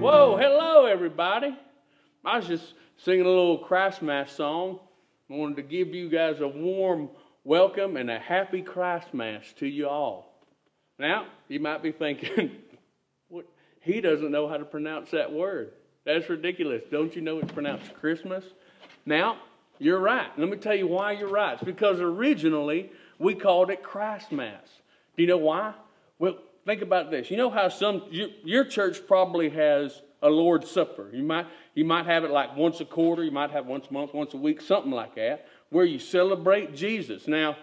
Whoa, hello everybody. I was just singing a little Christmas song. I wanted to give you guys a warm welcome and a happy Christmas to you all. Now, you might be thinking, what? He doesn't know how to pronounce that word. That's ridiculous. Don't you know it's pronounced Christmas? Now, you're right. Let me tell you why you're right. It's because originally we called it Christmas. Do you know why? Well, think about this. You know how your church probably has a Lord's Supper. You might have it like once a quarter. You might have once a month, once a week, something like that, where you celebrate Jesus. Now,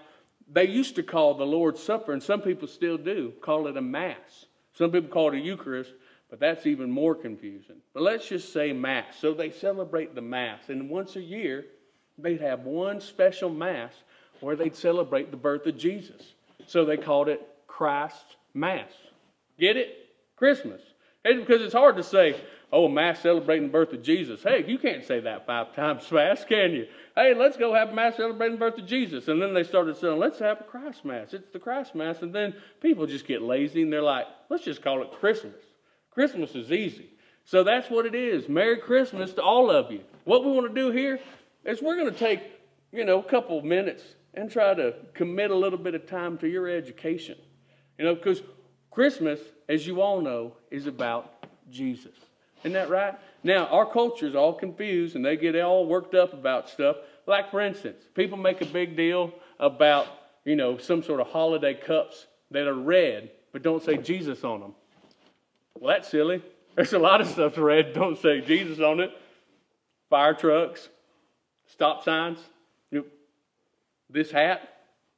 they used to call the Lord's Supper, and some people still do, call it a Mass. Some people call it a Eucharist, but that's even more confusing. But let's just say Mass. So they celebrate the Mass, and once a year, they'd have one special Mass where they'd celebrate the birth of Jesus. So they called it Christ Mass. Get it? Christmas. It's because it's hard to say, oh, Mass celebrating the birth of Jesus. Hey, you can't say that 5 times fast, can you? Hey, let's go have a Mass celebrating the birth of Jesus. And then they started saying, let's have a Christ Mass. It's the Christ Mass. And then people just get lazy and they're like, let's just call it Christmas. Christmas is easy. So that's what it is. Merry Christmas to all of you. What we want to do here is we're going to take, a couple of minutes and try to commit a little bit of time to your education. Because Christmas, as you all know, is about Jesus. Isn't that right? Now, our culture is all confused and they get all worked up about stuff. Like, for instance, people make a big deal about, some sort of holiday cups that are red but don't say Jesus on them. Well, that's silly. There's a lot of stuff red don't say Jesus on it. Fire trucks, stop signs, this hat.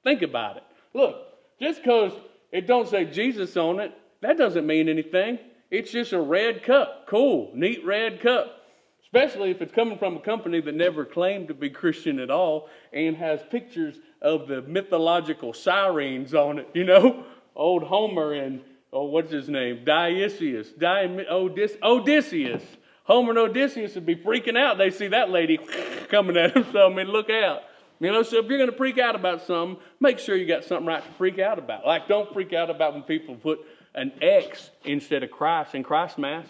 Think about it. Look, just because it don't say Jesus on it, that doesn't mean anything. It's just a red cup. Cool, neat red cup. Especially if it's coming from a company that never claimed to be Christian at all and has pictures of the mythological sirens on it, Old Homer and, what's his name? Odysseus. Homer and Odysseus would be freaking out. They see that lady coming at them, so look out. So if you're going to freak out about something, make sure you got something right to freak out about. Like, don't freak out about when people put an X instead of Christ in Christ Mass.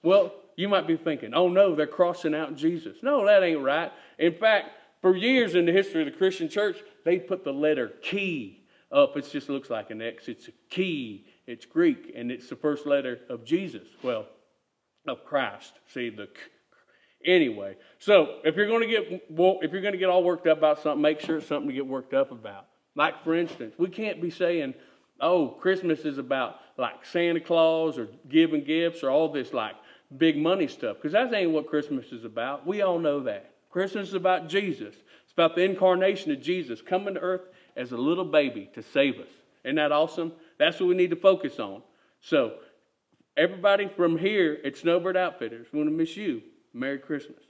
Well, you might be thinking, oh no, they're crossing out Jesus. No, that ain't right. In fact, for years in the history of the Christian church, they put the letter key up. It just looks like an X. It's a key. It's Greek, and it's the first letter of Jesus. Well, of Christ. See, anyway, so if you're going to get all worked up about something, make sure it's something to get worked up about. Like, for instance, we can't be saying, oh, Christmas is about like Santa Claus or giving gifts or all this like big money stuff, because that ain't what Christmas is about. We all know that. Christmas is about Jesus. It's about the incarnation of Jesus coming to earth as a little baby to save us. Isn't that awesome? That's what we need to focus on. So, everybody from here at Snowbird Outfitters, we want to miss you. Merry Christmas.